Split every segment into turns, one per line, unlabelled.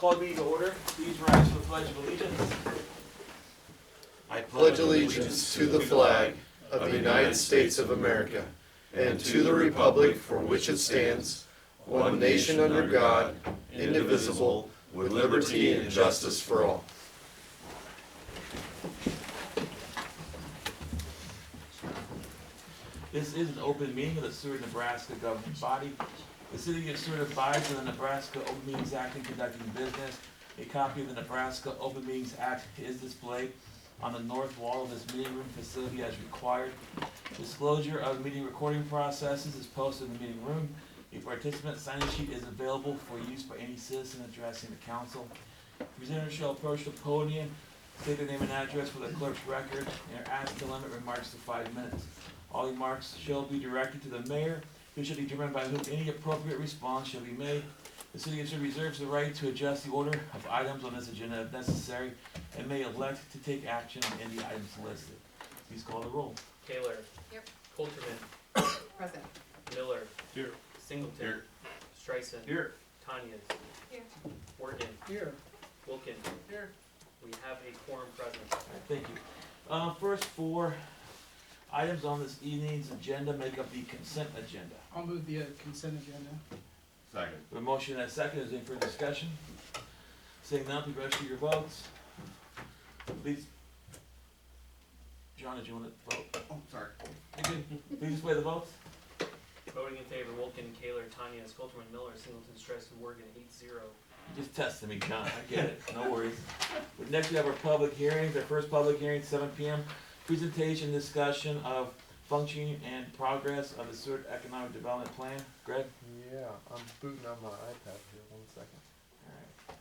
Call the meeting to order. Please rise for the Pledge of Allegiance.
I pledge allegiance to the flag of the United States of America and to the republic for which it stands, one nation under God, indivisible, with liberty and justice for all.
This is an open meeting of the Seward, Nebraska governing body. The city of Seward abides by the Nebraska Open Meetings Act in conducting business. A copy of the Nebraska Open Meetings Act is displayed on the north wall of this meeting room facility as required. Disclosure of meeting recording processes is posted in the meeting room. A participant sign-in sheet is available for use by any citizen addressing the council. Presenters shall approach the podium, state their name and address for the clerk's record, and are asked to limit remarks to 5 minutes. All remarks shall be directed to the mayor, who shall determine by whom any appropriate response shall be made. The city of Seward reserves the right to adjust the order of items on this agenda if necessary, and may elect to take action on any items listed. Please call the roll.
Taylor.
Yep.
Coulterman.
Present.
Miller.
Here.
Singleton.
Here.
Streisand.
Here.
Tanyas.
Here.
Morgan.
Here.
Wilkin.
Here.
We have a quorum present.
All right, thank you. First four items on this evening's agenda make up the consent agenda.
I'll move the consent agenda.
Second.
A motion and a second. Is there any further discussion? Seeing none, please register your votes. Please. John, did you want to vote?
Oh, sorry.
Please display the votes.
Voting in favor, Wilkin, Kaler, Tanyas, Coulterman, Miller, Singleton, Streisand, Morgan, 8-0.
Just testing me, John. I get it. No worries. But next, we have our public hearings. Our first public hearing, 7 p.m. Presentation, discussion of functioning and progress of the Seward Economic Development Plan. Greg?
Yeah, I'm booting on my iPad here, 1 second.
All right.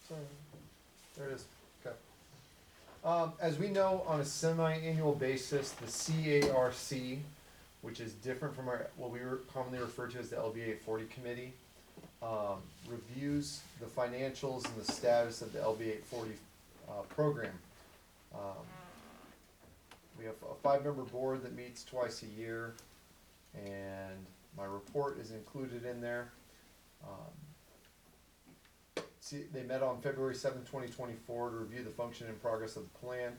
Sorry. There it is, okay. As we know, on a semi-annual basis, the CARC, which is different from our, what we commonly refer to as the LB 840 committee, reviews the financials and the status of the LB 840 program. We have a 5-member board that meets twice a year, and my report is included in there. They met on February 7, 2024 to review the function and progress of the plan.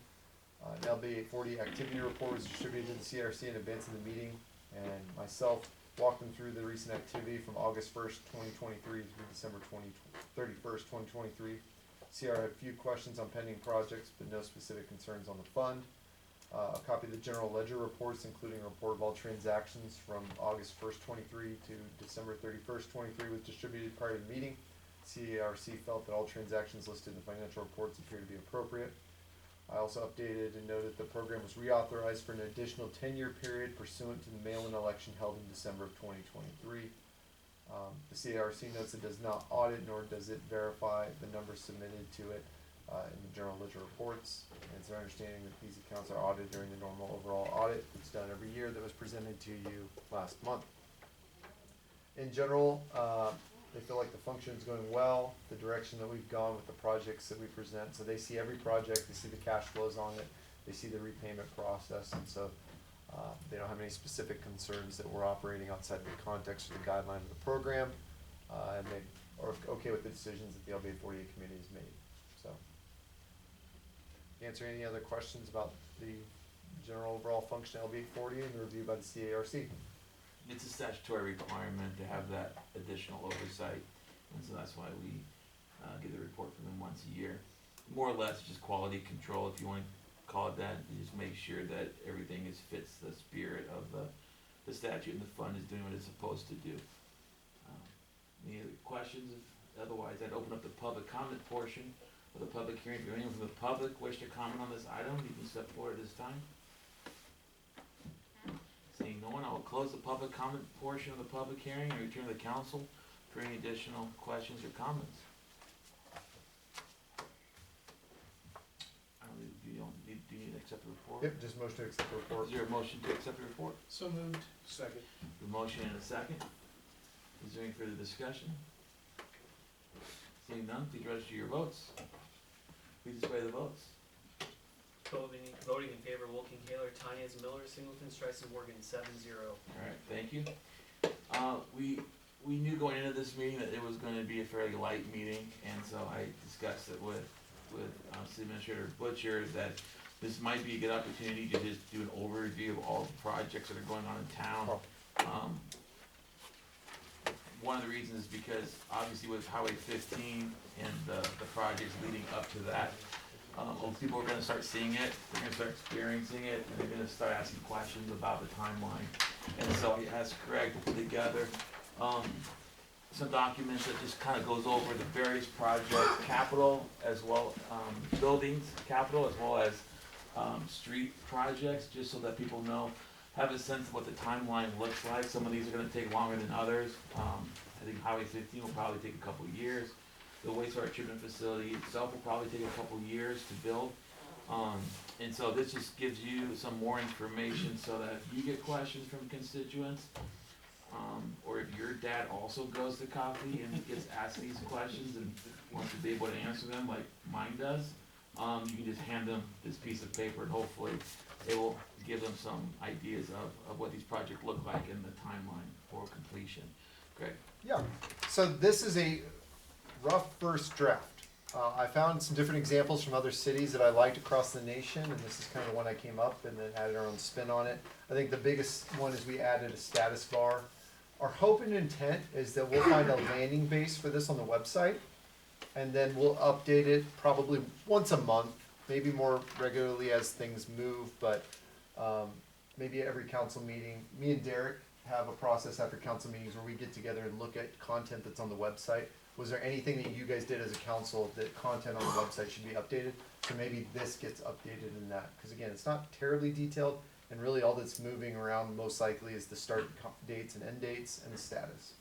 An LB 840 activity report was distributed to the CRC in advance of the meeting, and myself walked them through the recent activity from August 1st, 2023 through December 31st, 2023. CR had a few questions on pending projects, but no specific concerns on the fund. A copy of the general ledger reports, including a report of all transactions from August 1st, 23 to December 31st, 23 was distributed prior to the meeting. CARC felt that all transactions listed in the financial reports appear to be appropriate. I also updated and noted the program was reauthorized for an additional 10-year period pursuant to the mail-in election held in December of 2023. The CARC notes it does not audit nor does it verify the numbers submitted to it in the general ledger reports. And it's their understanding that these accounts are audited during the normal overall audit. It's done every year that was presented to you last month. In general, they feel like the function is going well, the direction that we've gone with the projects that we present. So they see every project, they see the cash flows on it, they see the repayment process, and so they don't have any specific concerns that we're operating outside the context or the guideline of the program, and they are okay with the decisions that the LB 48 committee has made. So, answer any other questions about the general overall function of LB 40 and the review by the CARC?
It's a statutory requirement to have that additional oversight, and so that's why we get the report from them once a year. More or less, just quality control, if you want to call it that. You just make sure that everything fits the spirit of the statute and the fund is doing what it's supposed to do. Any other questions? Otherwise, I'd open up the public comment portion of the public hearing. If anyone from the public wish to comment on this item, you can step forward at this time. Seeing no one, I will close the public comment portion of the public hearing and return to the council for any additional questions or comments. Do you need to accept the report?
Yep, just motion to accept the report.
Is there a motion to accept the report?
So moved. Second.
A motion and a second. Is there any further discussion? Seeing none, please register your votes. Please display the votes.
Voting in favor, Wilkin, Kaler, Tanyas, Miller, Singleton, Streisand, Morgan, 7-0.
All right, thank you. We knew going into this meeting that it was gonna be a fairly light meeting, and so I discussed it with City Administrator Butcher, that this might be a good opportunity to just do an overview of all the projects that are going on in town. One of the reasons is because obviously with Highway 15 and the projects leading up to that, people are gonna start seeing it, they're gonna start experiencing it, and they're gonna start asking questions about the timeline. And so I asked Craig to put together, some documents that just kinda goes over the various projects, capital as well, buildings, capital as well as, street projects, just so that people know, have a sense of what the timeline looks like. Some of these are gonna take longer than others. I think Highway 15 will probably take a couple of years. The wastewater treatment facility itself will probably take a couple of years to build. And so this just gives you some more information so that if you get questions from constituents, or if your dad also goes to coffee and gets asked these questions and wants to be able to answer them like mine does, you can just hand them this piece of paper and hopefully it will give them some ideas of what these projects look like in the timeline for completion. Greg?
Yeah, so this is a rough first draft. I found some different examples from other cities that I liked across the nation, and this is kind of the one I came up and then added our own spin on it. I think the biggest one is we added a status bar. Our hope and intent is that we'll find a landing base for this on the website, and then we'll update it probably once a month, maybe more regularly as things move, but maybe every council meeting. Me and Derek have a process after council meetings where we get together and look at content that's on the website. Was there anything that you guys did as a council that content on the website should be updated? So maybe this gets updated in that, because again, it's not terribly detailed, and really all that's moving around most likely is the start dates and end dates and the status.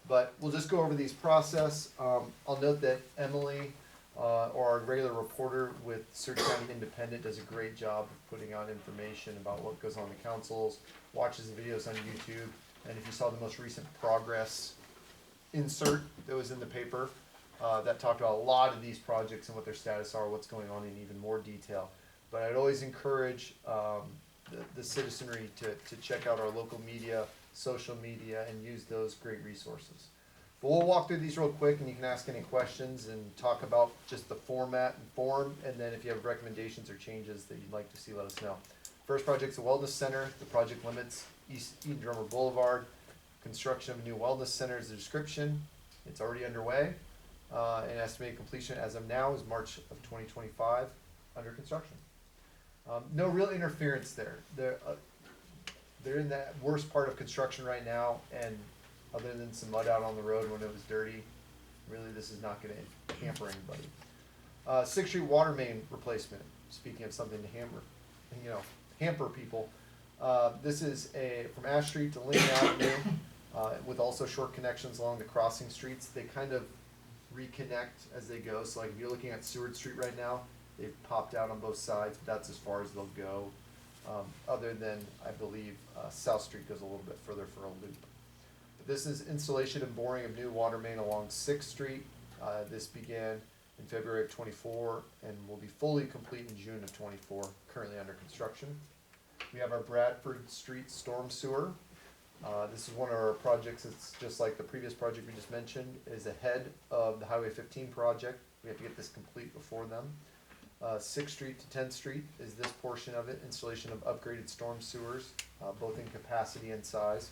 But we'll just go over these process. I'll note that Emily, or our regular reporter with Seward County Independent, does a great job of putting out information about what goes on in the councils, watches the videos on YouTube, and if you saw the most recent progress insert that was in the paper, that talked about a lot of these projects and what their status are, what's going on in even more detail. But I'd always encourage the citizenry to check out our local media, social media, and use those great resources. But we'll walk through these real quick, and you can ask any questions and talk about just the format and form, and then if you have recommendations or changes that you'd like to see, let us know. First project's the Wellness Center. The project limits East Eden Drummer Boulevard. Construction of a new wellness center is the description. It's already underway, and estimated completion as of now is March of 2025, under construction. No real interference there. They're in that worst part of construction right now, and other than some mud out on the road when it was dirty, really this is not gonna hamper anybody. 6th Street water main replacement, speaking of something to hamper people. This is from Ash Street to Lincoln Avenue, with also short connections along the crossing streets. They kind of reconnect as they go. So like if you're looking at Seward Street right now, they've popped out on both sides, but that's as far as they'll go. Other than, I believe, South Street goes a little bit further for a loop. But this is installation and boring of new water main along 6th Street. This began in February of 24 and will be fully complete in June of 24, currently under construction. We have our Bradford Street storm sewer. This is one of our projects. It's just like the previous project we just mentioned, is ahead of the Highway 15 project. We have to get this complete before them. 6th Street to 10th Street is this portion of it, installation of upgraded storm sewers, both in capacity and size.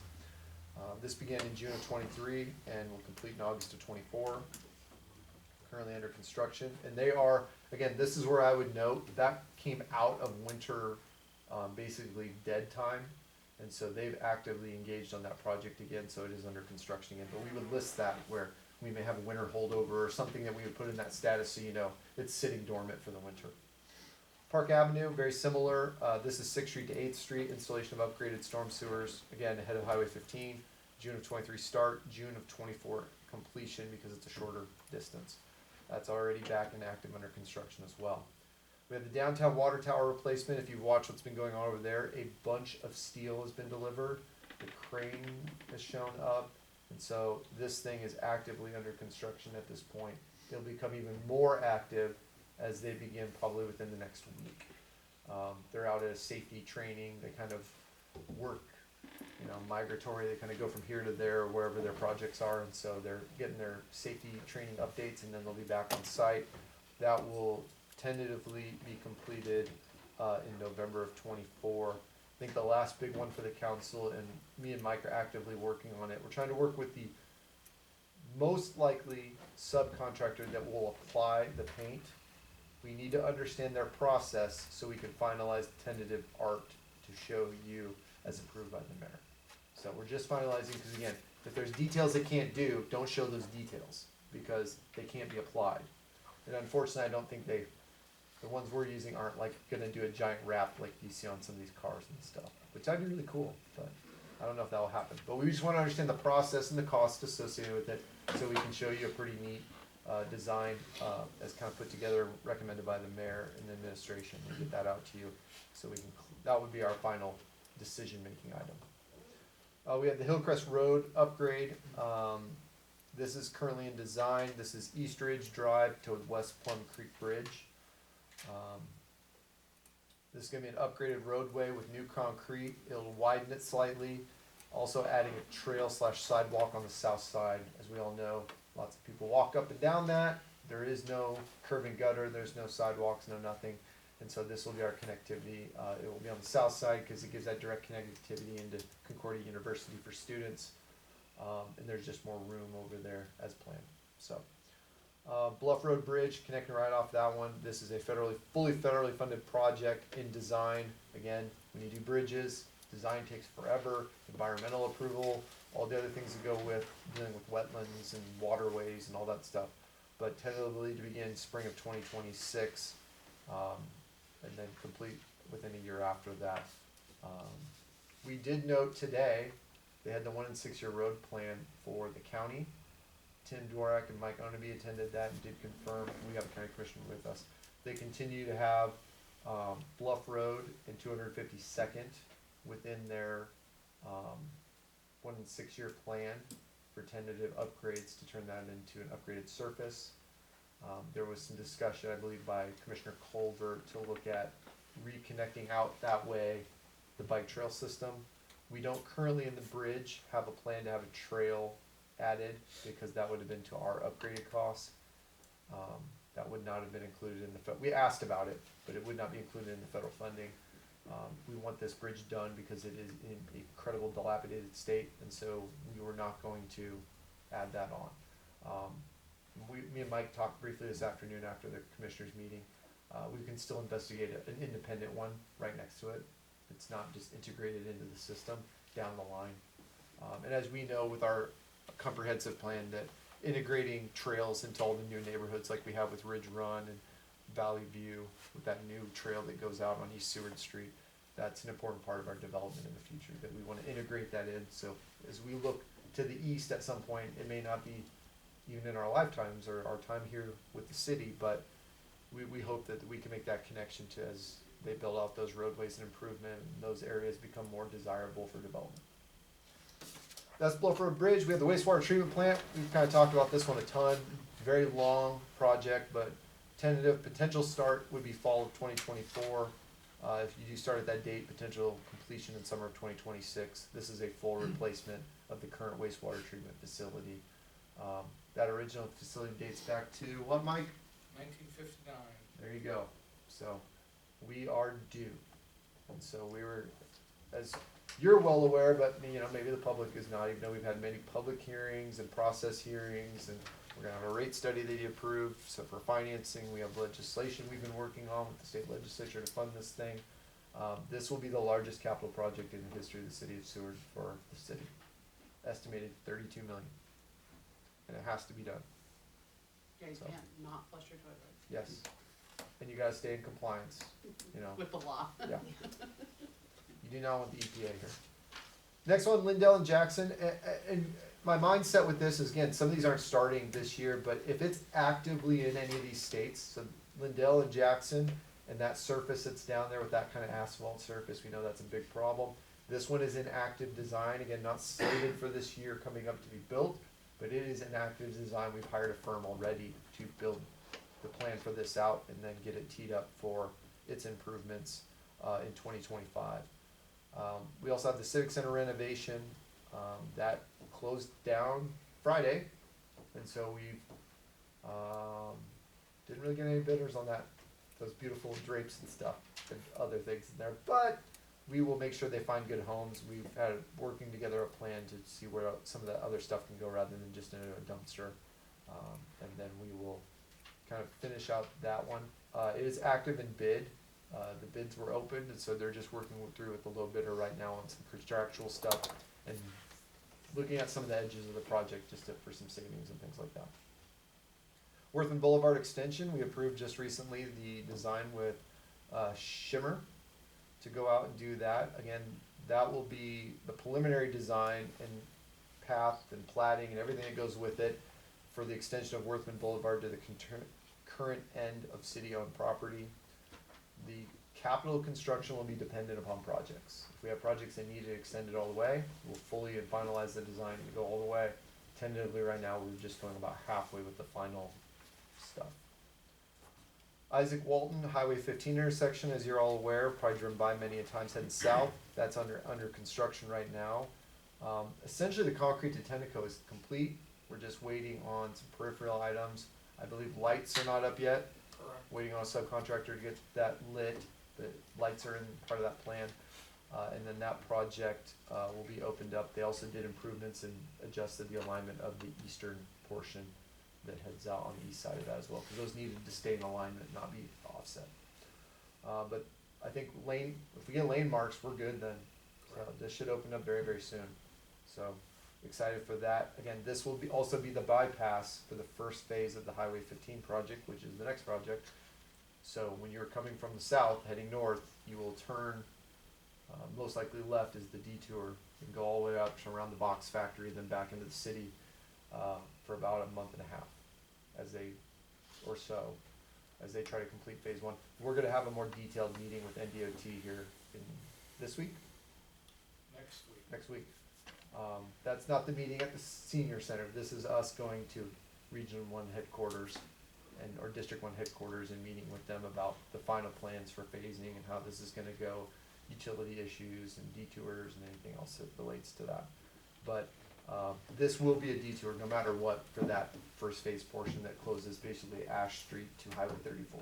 This began in June of 23 and will complete in August of 24. Currently under construction. And they are, again, this is where I would note, that came out of winter, basically dead time. And so they've actively engaged on that project again, so it is under construction again. But we would list that where we may have a winter holdover or something that we would put in that status so you know it's sitting dormant for the winter. Park Avenue, very similar. This is 6th Street to 8th Street, installation of upgraded storm sewers, again ahead of Highway 15. June of 23 start, June of 24 completion because it's a shorter distance. That's already back and active under construction as well. We have the downtown water tower replacement. If you've watched what's been going on over there, a bunch of steel has been delivered. The crane has shown up. And so this thing is actively under construction at this point. It'll become even more active as they begin probably within the next week. They're out at a safety training. They kind of work migratory. They kind of go from here to there, wherever their projects are, and so they're getting their safety training updates, and then they'll be back on site. That will tentatively be completed in November of '24. I think the last big one for the council, and me and Mike are actively working on it. We're trying to work with the most likely subcontractor that will apply the paint. We need to understand their process so we can finalize tentative art to show you as approved by the mayor. So we're just finalizing, because again, if there's details they can't do, don't show those details, because they can't be applied. And unfortunately, I don't think the ones we're using aren't like gonna do a giant wrap like you see on some of these cars and stuff, which that'd be really cool, but I don't know if that will happen. But we just wanna understand the process and the cost associated with it, so we can show you a pretty neat design as kind of put together, recommended by the mayor and the administration, and get that out to you, so we can, that would be our final decision-making item. We have the Hillcrest Road upgrade. This is currently in design. This is East Ridge Drive to West Plum Creek Bridge. This is going to be an upgraded roadway with new concrete. It'll widen it slightly, also adding a trail / sidewalk on the south side. As we all know, lots of people walk up and down that. There is no curb and gutter, there's no sidewalks, no nothing. And so this will be our connectivity. It will be on the south side because it gives that direct connectivity into Concordia University for students. And there's just more room over there as planned. So, Bluff Road Bridge, connecting right off that one. This is a fully federally funded project in design. Again, when you do bridges, design takes forever, environmental approval, all the other things that go with dealing with wetlands and waterways and all that stuff. But tentatively to begin spring of 2026, and then complete within a year after that. We did note today, they had the 1 and 6 year road plan for the county. Tim Dworak and Mike Onaby attended that and did confirm, we have a county commissioner with us. They continue to have Bluff Road and 252nd within their 1 and 6 year plan for tentative upgrades to turn that into an upgraded surface. There was some discussion, I believe, by Commissioner Culver to look at reconnecting out that way the bike trail system. We don't currently in the bridge have a plan to have a trail added, because that would have been to our upgraded costs. That would not have been included in the, we asked about it, but it would not be included in the federal funding. We want this bridge done because it is in an incredible dilapidated state, and so we were not going to add that on. Me and Mike talked briefly this afternoon after the commissioners meeting. We can still investigate an independent one right next to it. It's not just integrated into the system down the line. And as we know with our comprehensive plan, that integrating trails into all the new neighborhoods like we have with Ridge Run and Valley View, with that new trail that goes out on East Seward Street, that's an important part of our development in the future, that we want to integrate that in. So as we look to the east at some point, it may not be even in our lifetimes or our time here with the city, but we hope that we can make that connection to, as they build out those roadways and improvement, and those areas become more desirable for development. That's Bluff Road Bridge. We have the wastewater treatment plant. We've kind of talked about this one a ton. Very long project, but tentative potential start would be fall of 2024. If you do start at that date, potential completion in summer of 2026. This is a full replacement of the current wastewater treatment facility. That original facility dates back to what, Mike?
1959.
There you go. So we are due. And so we were, as you're well aware, but maybe the public is not, even though we've had many public hearings and process hearings, and we're gonna have a rate study that you approved. So for financing, we have legislation we've been working on with the state legislature to fund this thing. This will be the largest capital project in the history of the city of Seward for the city. Estimated $32 million. And it has to be done.
Yeah, you
So.
can't not flush your toilet.
Yes. And you gotta stay in compliance,
With the law.
Yeah. You do not want the EPA here. Next one, Lindell and Jackson. And my mindset with this is, again, some of these aren't starting this year, but if it's actively in any of these states, so Lindell and Jackson, and that surface that's down there with that kind of asphalt surface, we know that's a big problem. This one is in active design, again, not slated for this year coming up to be built, but it is an active design. We've hired a firm already to build the plan for this out and then get it teed up for its improvements in 2025. We also have the Civic Center renovation, that closed down Friday, and so we, didn't really get any bidders on that, those beautiful drapes and stuff, and other things in there, but we will make sure they find good homes. We've had, working together a plan to see where some of that other stuff can go rather than just into a dumpster. And then we will kind of finish out that one. It is active in bid. The bids were opened, and so they're just working through with the low bidder right now on some contractual stuff and looking at some of the edges of the project just for some savings and things like that. Worthman Boulevard Extension, we approved just recently the design with Shimmer to go out and do that. Again, that will be the preliminary design and path and platting and everything that goes with it for the extension of Worthman Boulevard to the current end of city-owned property. The capital construction will be dependent upon projects. If we have projects that need it extended all the way, we'll fully finalize the design to go all the way. Tentatively right now, we're just going about halfway with the final stuff. Isaac Walton, Highway 15 intersection, as you're all aware, probably driven by many a times heading south. That's under construction right now. Essentially, the concrete to Tenneco is complete. We're just waiting on some peripheral items. I believe lights are not up yet.
Correct.
Waiting on a subcontractor to get that lit. The lights are in part of that plan. And then that project will be opened up. They also did improvements and adjusted the alignment of the eastern portion that heads out on the east side of that as well, because those needed to stay in alignment, not be offset. But I think if we get lane marks, we're good then. So this should open up very, very soon. So excited for that. Again, this will also be the bypass for the first phase of the Highway 15 project, which is the next project. So when you're coming from the south, heading north, you will turn, most likely left is the detour, and go all the way up to around the box factory, then back into the city for about a month and a half as they try to complete phase one. We're going to have a more detailed meeting with NDOT here this week. Next week. That's not the meeting at the senior center. This is us going to Region 1 headquarters or District 1 headquarters and meeting with them about the final plans for phasing and how this is going to go, utility issues and detours and anything else that relates to that. But this will be a detour no matter what for that first phase portion that closes basically Ash Street to Highway 34.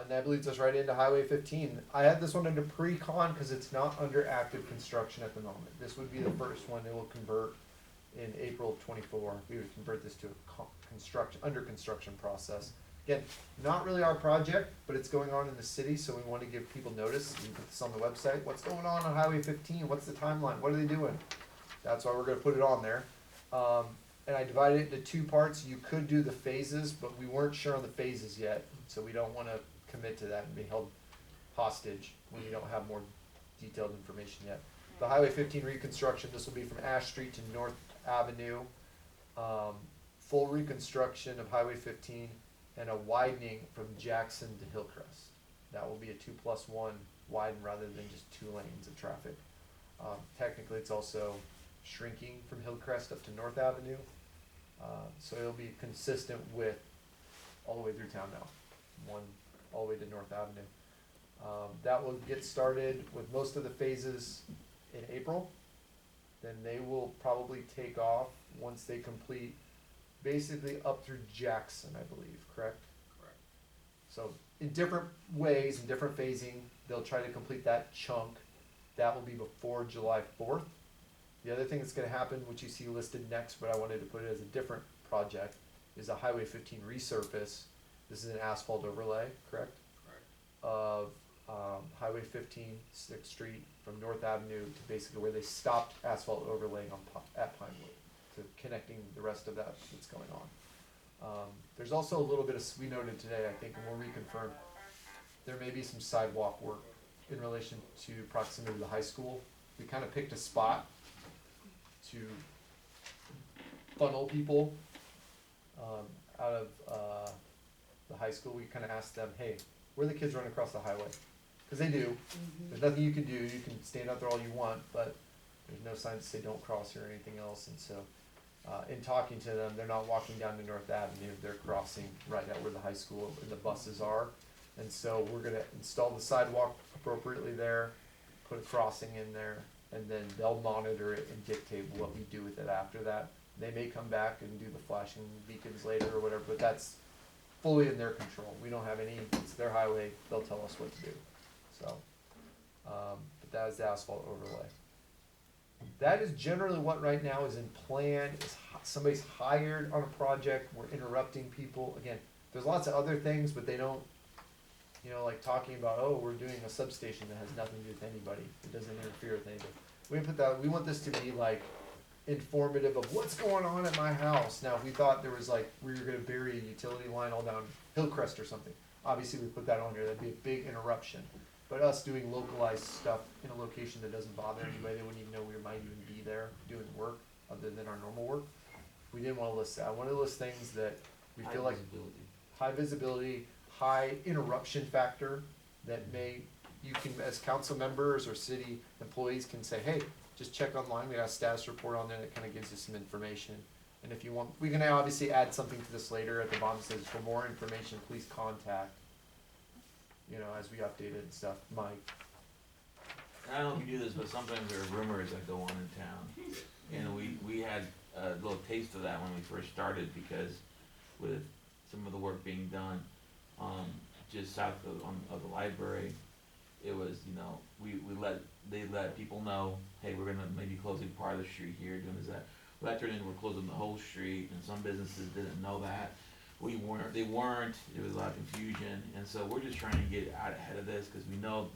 And that leads us right into Highway 15. I had this one under pre-con because it's not under active construction at the moment. This would be the first one that will convert in April of 24. We would convert this to a under construction process. Again, not really our project, but it's going on in the city, so we want to give people notice. We put this on the website. What's going on Highway 15? What's the timeline? What are they doing? That's why we're going to put it on there. And I divided it into two parts. You could do the phases, but we weren't sure on the phases yet, so we don't want to commit to that and be held hostage when we don't have more detailed information yet. The Highway 15 reconstruction, this will be from Ash Street to North Avenue. Full reconstruction of Highway 15 and a widening from Jackson to Hillcrest. That will be a 2+1 widen rather than just 2 lanes of traffic. Technically, it's also shrinking from Hillcrest up to North Avenue. So it'll be consistent with all the way through town now, one all the way to North Avenue. That will get started with most of the phases in April. Then they will probably take off once they complete basically up through Jackson, I believe, correct?
Correct.
So in different ways, in different phasing, they'll try to complete that chunk. That will be before July 4th. The other thing that's going to happen, which you see listed next, but I wanted to put it as a different project, is a Highway 15 resurface. This is an asphalt overlay, correct?
Correct.
Of Highway 15, 6th Street from North Avenue to basically where they stopped asphalt overlaying at Pinewood, to connecting the rest of that that's going on. There's also a little bit of, we noted today, I think, and we'll reconfirm, there may be some sidewalk work in relation to proximity to the high school. We kind of picked a spot to funnel people out of the high school. We kind of asked them, hey, where the kids run across the highway? Because they do. There's nothing you can do. You can stand out there all you want, but there's no sign to say don't cross here or anything else. And so in talking to them, they're not walking down to North Avenue. They're crossing right at where the high school and the buses are. And so we're going to install the sidewalk appropriately there. put a crossing in there, and then they'll monitor it and dictate what we do with it after that. They may come back and do the flashing beacons later or whatever, but that's fully in their control. We don't have any, it's their highway, they'll tell us what to do, so. But that is the asphalt overlay. That is generally what right now is in plan, is somebody's hired on a project, we're interrupting people. Again, there's lots of other things, but they don't, you know, like talking about, oh, we're doing a substation that has nothing to do with anybody, it doesn't interfere with anybody. We put that, we want this to be like informative of what's going on at my house. Now, if we thought there was like, we were gonna bury a utility line all down Hillcrest or something, obviously we put that on here, that'd be a big interruption. But us doing localized stuff in a location that doesn't bother anybody, they wouldn't even know we might even be there doing work other than our normal work. We didn't wanna list that, I wanted to list things that we feel like high visibility, high interruption factor that may, you can, as council members or city employees can say, hey, just check online, we got a status report on there that kinda gives you some information. And if you want, we can obviously add something to this later at the bottom, says for more information, please contact, you know, as we update it and stuff, Mike.
I don't know if you do this, but sometimes there are rumors that go on in town. And we had a little taste of that when we first started, because with some of the work being done, just south of the library, it was, you know, they let people know, hey, we're gonna maybe closing part of the street here, doing this, that. Well, that turned into we're closing the whole street, and some businesses didn't know that. They weren't, there was a lot of confusion, and so we're just trying to get out ahead of this, cause we know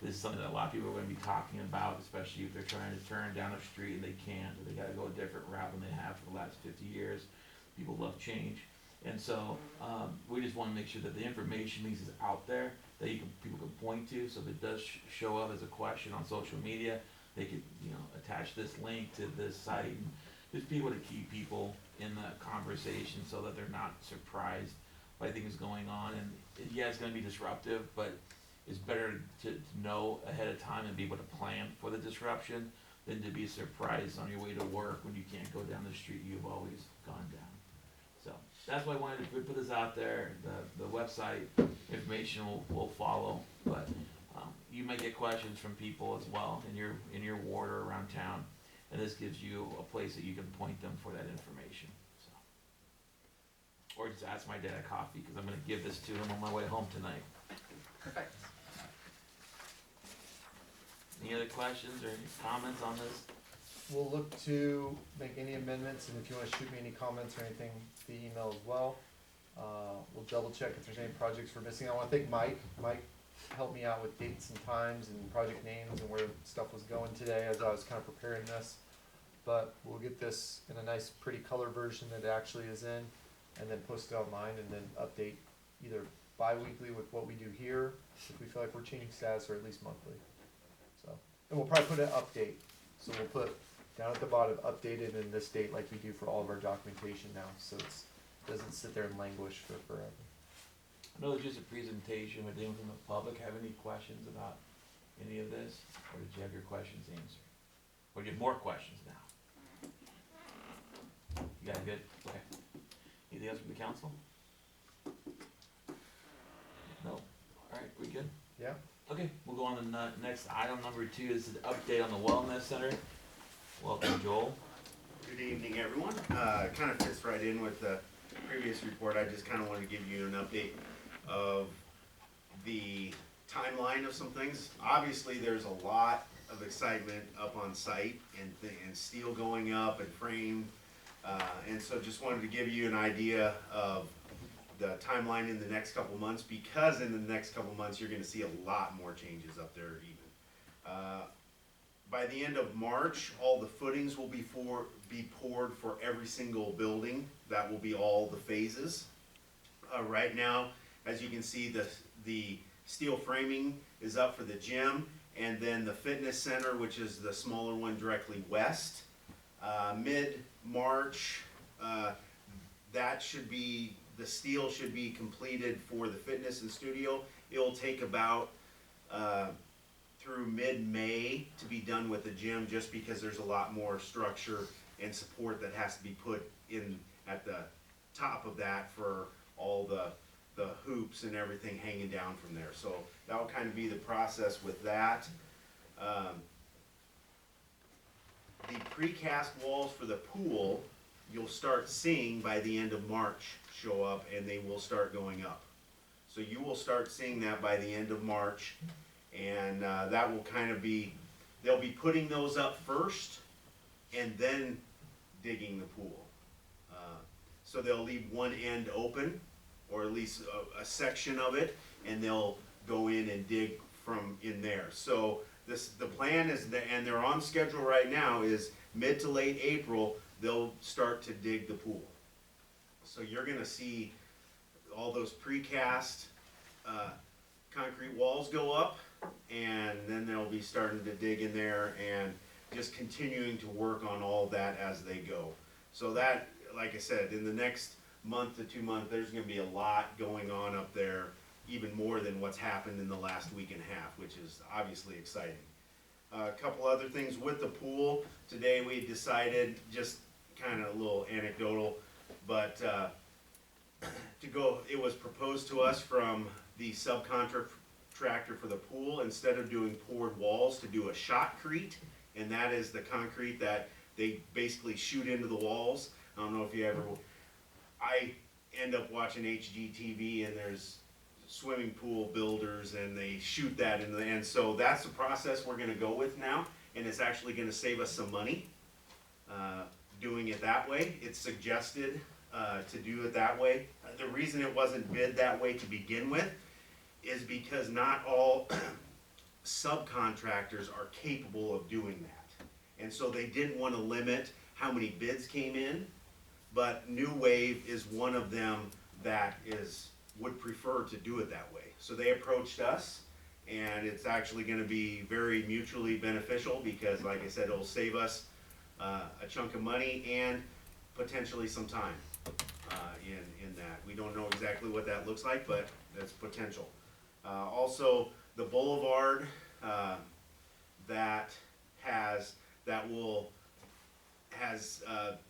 this is something that a lot of people are gonna be talking about, especially if they're trying to turn down a street and they can't, or they gotta go a different route than they have for the last 50 years. People love change. And so, we just wanna make sure that the information at least is out there, that people can point to, so if it does show up as a question on social media, they could, you know, attach this link to this site, and just be able to keep people in the conversation so that they're not surprised by things going on. And yeah, it's gonna be disruptive, but it's better to know ahead of time and be able to plan for the disruption than to be surprised on your way to work when you can't go down the street you've always gone down. So that's why I wanted to put this out there. The website information will follow, but you may get questions from people as well in your ward or around town, and this gives you a place that you can point them for that information. So, or just ask my dad a coffee, because I'm gonna give this to him on my way home tonight.
Perfect.
Any other questions or any comments on this?
We'll look to make any amendments, and if you wanna shoot me any comments or anything, the email as well. We'll double check if there's any projects we're missing. I wanna thank Mike. Mike helped me out with dates and times and project names and where stuff was going today as I was kinda preparing this. But we'll get this in a nice, pretty color version that it actually is in, and then post it online, and then update either bi-weekly with what we do here, if we feel like we're changing status, or at least monthly. So, and we'll probably put an update, so we'll put down at the bottom, updated in this date like we do for all of our documentation now, so it doesn't sit there and languish for forever.
I know it's just a presentation, but anyone from the public have any questions about any of this? Or did you have your questions answered? Or do you have more questions now? You got it good? Okay. Anything else from the council? No? Alright, we good?
Yeah?
Okay, we'll go on to the next item. Number 2 is the update on the wellness center. Welcome, Joel.
Good evening, everyone. Kind of fits right in with the previous report. I just kind of wanted to give you an update of the timeline of some things. Obviously, there's a lot of excitement up on site, and steel going up and frame. And so just wanted to give you an idea of the timeline in the next couple months, because in the next couple months, you're gonna see a lot more changes up there even. By the end of March, all the footings will be poured for every single building. That will be all the phases. Right now, as you can see, the steel framing is up for the gym, and then the fitness center, which is the smaller one directly west. Mid-March, the steel should be completed for the fitness and studio. It'll take about through mid-May to be done with the gym, just because there's a lot more structure and support that has to be put in at the top of that for all the hoops and everything hanging down from there. So that will kind of be the process with that. The precast walls for the pool, you'll start seeing by the end of March show up, and they will start going up. So you will start seeing that by the end of March, and that will kind of be, they'll be putting those up first, and then digging the pool. So they'll leave one end open, or at least a section of it, and they'll go in and dig from in there. So the plan is, and they're on schedule right now, is mid to late April, they'll start to dig the pool. So you're gonna see all those precast concrete walls go up, and then they'll be starting to dig in there and just continuing to work on all that as they go. So that, like I said, in the next month to 2 months, there's gonna be a lot going on up there, even more than what's happened in the last week and a half, which is obviously exciting. A couple other things with the pool. Today we decided, just kind of a little anecdotal, but it was proposed to us from the subcontractor for the pool, instead of doing poured walls, to do a shotcrete, and that is the concrete that they basically shoot into the walls. I don't know if you ever, I end up watching HGTV, and there's swimming pool builders, and they shoot that in and so that's the process we're gonna go with now, and it's actually gonna save us some money, doing it that way. It's suggested, to do it that way. The reason it wasn't bid that way to begin with is because not all subcontractors are capable of doing that. And so they didn't wanna limit how many bids came in, but New Wave is one of them that would prefer to do it that way. So they approached us, and it's actually gonna be very mutually beneficial, because like I said, it'll save us a chunk of money and potentially some time in that. We don't know exactly what that looks like, but that's potential. Also, the boulevard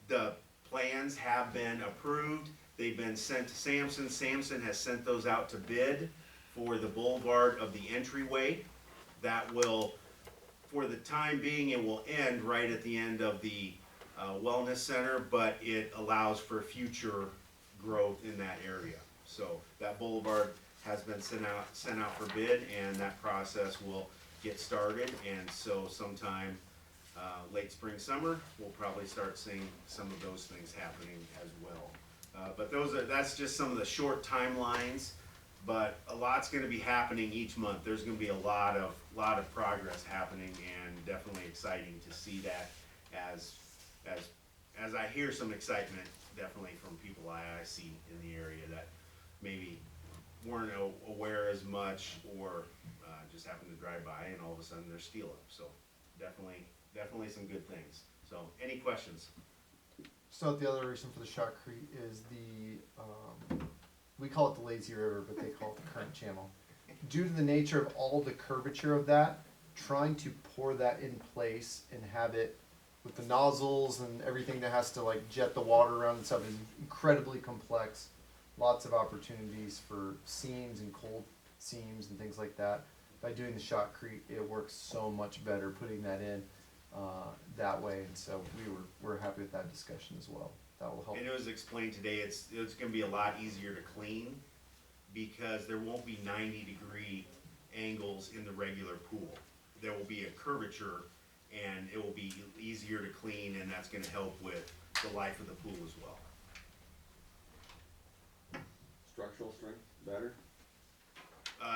the plans have been approved. They've been sent to Sampson. Sampson has sent those out to bid for the boulevard of the entryway. That will, for the time being, it will end right at the end of the wellness center, but it allows for future growth in that area. So that boulevard has been sent out for bid, and that process will get started. And so sometime late spring, summer, we'll probably start seeing some of those things happening as well. But that's just some of the short timelines, but a lot's gonna be happening each month. There's gonna be a lot of progress happening, and definitely exciting to see that as I hear some excitement, definitely from people I see in the area that maybe weren't aware as much, or just happened to drive by and all of a sudden they're steel up. So definitely some good things. So any questions?
So the other reason for the shotcrete is we call it the lazy river, but they call it the current channel. Due to the nature of all the curvature of that, trying to pour that in place and have it with the nozzles and everything that has to like jet the water around and stuff is incredibly complex. Lots of opportunities for seams and cold seams and things like that. By doing the shotcrete, it works so much better putting that in that way, and so we're happy with that discussion as well. That will help.
And it was explained today, it's gonna be a lot easier to clean, because there won't be 90-degree angles in the regular pool. There will be a curvature, and it will be easier to clean, and that's gonna help with the life of the pool as well.
Structural strength better?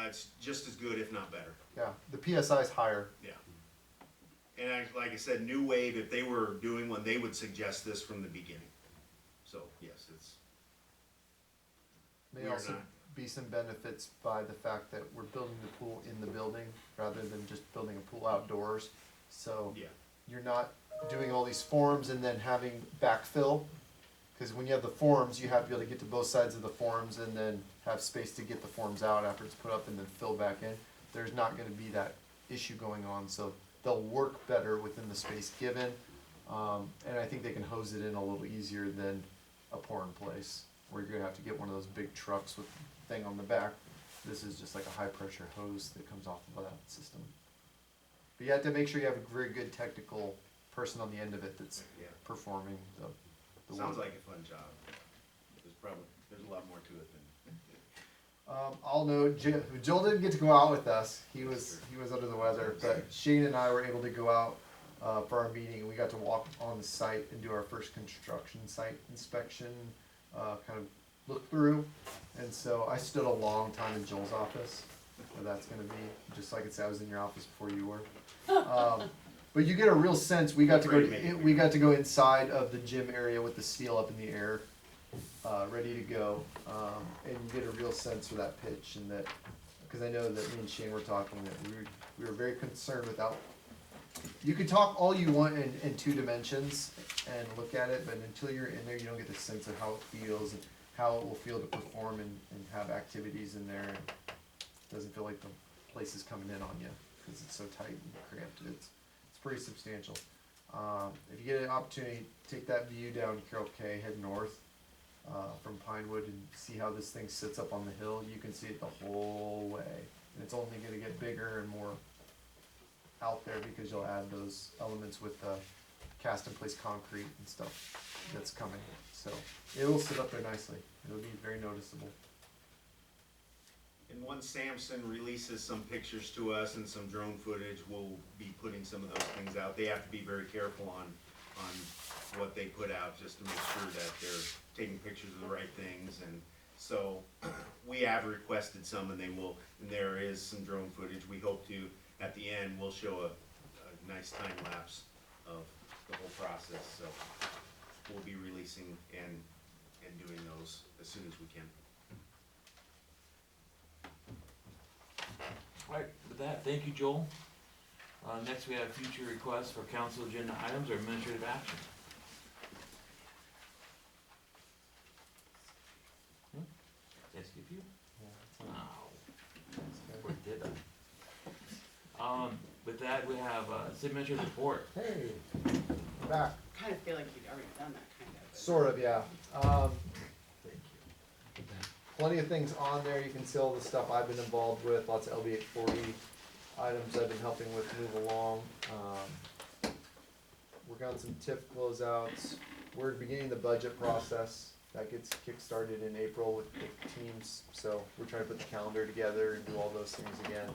It's just as good, if not better.
Yeah, the PSI is higher.
Yeah. And like I said, New Wave, if they were doing one, they would suggest this from the beginning. So, yes, it's,
May
We are
also
not.
be some benefits by the fact that we're building the pool in the building rather than just building a pool outdoors. So
yeah.
you're not doing all these forms and then having backfill. Because when you have the forms, you have to be able to get to both sides of the forms and then have space to get the forms out after it's put up and then fill back in. There's not going to be that issue going on, so they'll work better within the space given. And I think they can hose it in a little easier than a pour in place, where you're going to have to get one of those big trucks with the thing on the back. This is just like a high pressure hose that comes off of that system. But you have to make sure you have a very good technical person on the end of it that's
Yeah,
performing the
sounds
work.
like a fun job. There's a lot more to it than.
I'll note, Joel didn't get to go out with us. He was under the weather, but Shane and I were able to go out for our meeting. We got to walk on the site and do our first construction site inspection, kind of look through. And so I stood a long time in Joel's office. Where that's gonna be, just like I was in your office before you were. But you get a real sense. We got to go inside of the gym area with the steel up in the air, ready to go, and you get a real sense for that pitch and that, because I know that me and Shane were talking that we were very concerned without. You could talk all you want in 2 dimensions and look at it, but until you're in there, you don't get the sense of how it feels and how it will feel to perform and have activities in there. It doesn't feel like the place is coming in on you because it's so tight and cramped. It's pretty substantial. If you get an opportunity, take that view down Carroll K, head north from Pinewood and see how this thing sits up on the hill. You can see it the whole way, and it's only going to get bigger and more out there because you'll add those elements with the cast in place concrete and stuff that's coming. So it will sit up there nicely. It'll be very noticeable.
And once Samson releases some pictures to us and some drone footage, we'll be putting some of those things out. They have to be very careful on what they put out, just to make sure that they're taking pictures of the right things. And so we have requested some, and there is some drone footage. We hope to, at the end, we'll show a nice time lapse of the whole process. So we'll be releasing and doing those as soon as we can.
Alright, with that, thank you, Joel. Next we have future requests for council agenda items or administrative action. Did I skip you? Oh, where did I? With that, we have, city administrator's report.
Hey, we're back.
Kind of feel like you'd already done that, kind of.
Sort of, yeah.
Thank you.
Plenty of things on there. You can see all the stuff I've been involved with. Lots of LB 840 items I've been helping with move along. Working on some TIF closeouts. We're beginning the budget process. That gets kick-started in April with teams. So we're trying to put the calendar together and do all those things again.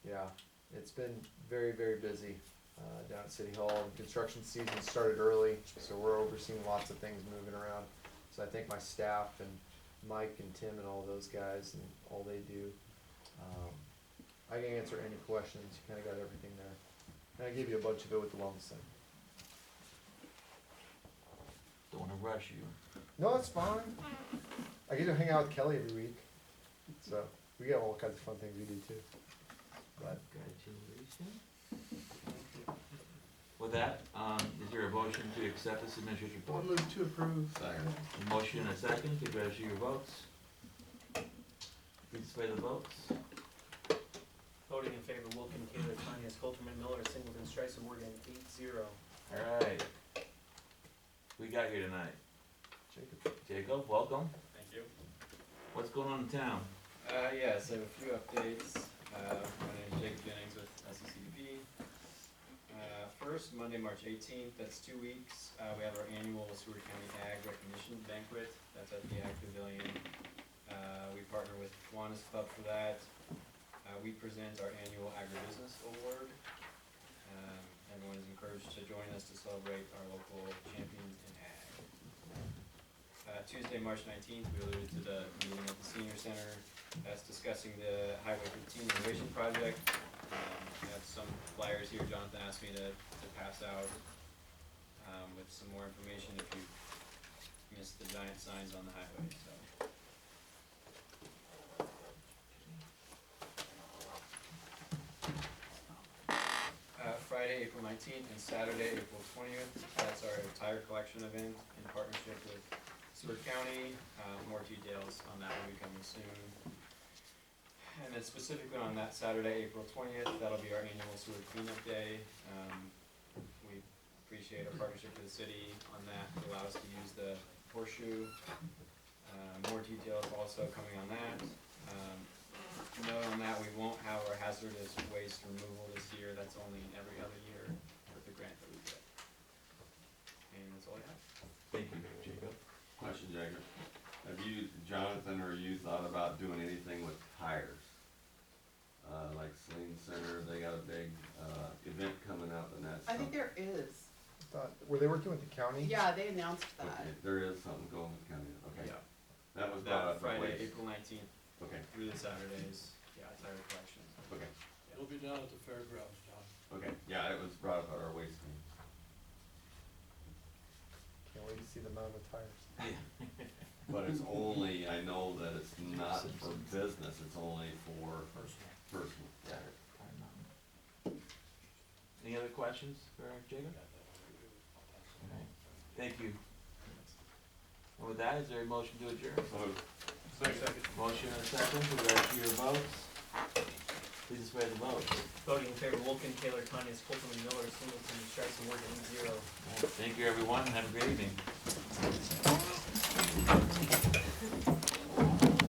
Yeah, it's been very, very busy down at City Hall. Construction season started early, so we're overseeing lots of things moving around. So I thank my staff and Mike and Tim and all those guys and all they do. I can answer any questions. You kind of got everything there. And I gave you a bunch of it with the wellness center.
Don't wanna rush you.
No, it's fine. I get to hang out with Kelly every week, so we got all kinds of fun things we do too. But
Congratulations. With that, is there a motion to accept this administrator's
I'll
report?
move to approve.
A motion and a second, please register your votes. Please display the votes.
Voting in favor, Wilken, Kaler, Tanya, Skolterman, Miller, Singleton, Streisand, Morgan, 8-0.
Alright. We got here tonight.
Jacob.
Jacob, welcome.
Thank you.
What's going on in town?
Yeah, so a few updates. My name is Jacob Jennings with SECDP. First, Monday, March 18th, that's 2 weeks. We have our annual Seward County Ag Recognition Banquet. That's at the Ag Pavilion. We partner with Kiwanis Club for that. We present our annual Agribusiness Award. Everyone is encouraged to join us to celebrate our local champion in ag. Tuesday, March 19th, we alluded to the meeting at the Senior Center. That's discussing the Highway 15 Innovation Project. I have some flyers here Jonathan asked me to pass out with some more information if you missed the giant signs on the highway. So. Friday, April 19th, and Saturday, April 20th. That's our tire collection event in partnership with Seward County. More details on that will be coming soon. And then specifically on that Saturday, April 20th, that'll be our annual Seward Cleanup Day. We appreciate our partnership with the city on that to allow us to use the horseshoe. More details also coming on that. note on that, we won't have our hazardous waste removal this year, that's only every other year with the grant that we get. And that's all I have.
Thank you, Jacob.
Question, Jacob. Have you, Jonathan, or you thought about doing anything with tires? Like Sling Center, they got a big, event coming up and that's.
I think there is.
Were they working with the county?
Yeah, they announced that.
Okay, there is something going with county, okay.
Yeah.
That was brought
That
up at
Friday,
waste.
April 19th,
Okay,
through the Saturdays, yeah, tire collection.
okay,
It'll be down at the fairgrounds, John.
okay. Yeah, it was brought up at our waste meeting.
Can't wait to see the mound of tires.
But it's only, I know that it's not for business, it's only for personal.
Yeah. Any other questions for Jacob? Okay. Thank you. And with that, is there a motion to adjourn?
Second.
Motion and a second, to register your votes. Please display the votes.
Voting in favor, Wolken, Kaler, Tanya, Colton, Miller, Singleton, Strice, and Morgan, 8-0.
Thank you, everyone, and have a great evening.